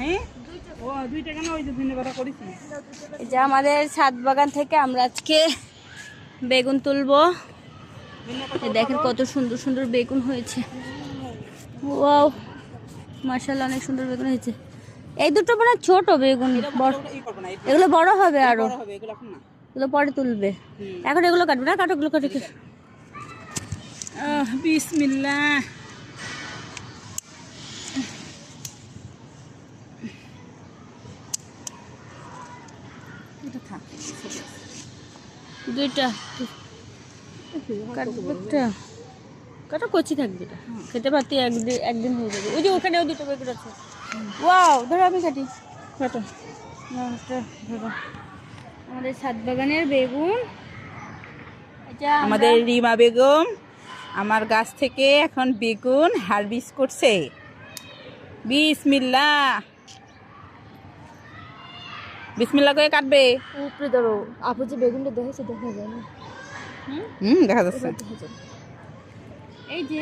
হ্যাঁ ও 2 টাকা না ওই যে দিনে কথা করেছি। এই যে আমাদের ছাদ বাগান থেকে আমরা আজকে বেগুন তুলবো। এই দেখেন কত সুন্দর সুন্দর বেগুন হয়েছে। ওয়াও, মাশাআল্লাহ, অনেক সুন্দর বেগুন হয়েছে। এই দুটো মানে ছোট বেগুন, এগুলো বড় হবে আরো, এগুলো পরে তুলবে। এখন এগুলো কাটবে না, কাটো, এগুলো কাটো। বিসমিল্লাহ। দুইটা কাটা কচি থাকবে, এটা খেতে পারতি একদিন হয়ে যাবে। ওই যে ওখানেও দুটো বেগুন আছে। ওয়াও, ধরো আমি কাটি, কাটো। ধরো আমাদের ছাদ বাগানের বেগুন। এটা আমাদের রিমা বেগম আমার গাছ থেকে এখন বেগুন হারভেস্ট করছে। বিসমিল্লাহ, বিসমিল্লাহ করে কাটবে। উপরে ধরো, আপু যে বেগুনটা দেখেছে দেখা যায় না। দেখা যাচ্ছে। এই যে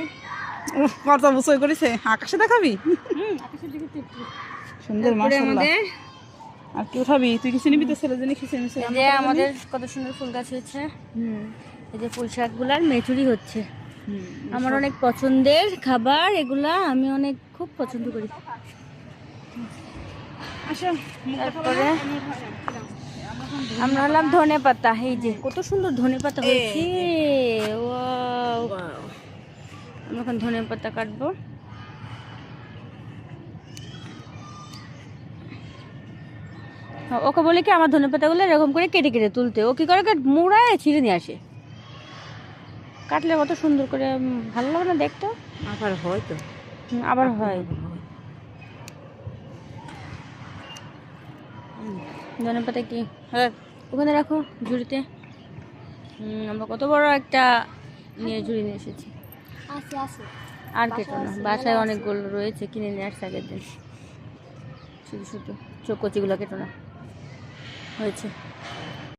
কত বছর করেছে, আকাশে দেখাবি। আকাশের দিকে একটু সুন্দর, মাশাআল্লাহ। আর কি উঠাবি তুই? কিছু নিবি তো ছেলে জন্য কিছু নিবি। এই যে আমাদের কত সুন্দর ফুল গাছ হয়েছে। এই যে পুঁই শাকগুলার মেচুরি হচ্ছে। আমার অনেক পছন্দের খাবার এগুলা, আমি অনেক খুব পছন্দ করি। তারপরে আমরা হলাম ধনে পাতা। এই যে কত সুন্দর ধনে পাতা হয়েছে। ওয়াও, আমরা এখন ধনে পাতা কাটবো। ওকে বলে কি আমার ধনে পাতাগুলো এরকম করে কেটে কেটে তুলতে, ও কি করে মুড়ায় ছিঁড়ে নিয়ে আসে। কাটলে কত সুন্দর করে, ভালো লাগে না দেখতে? আবার হয় তো, আবার হয়। ধনে পাতা কি হ্যাঁ ওখানে রাখো ঝুড়িতে। আমরা কত বড় একটা নিয়ে ঝুড়ি নিয়ে এসেছি। আর কেটো না, বাসায় অনেকগুলো রয়েছে, কিনে নিয়ে আসছে আগের দিন। শুধু শুধু কচিগুলো কেটো না হয়েছে।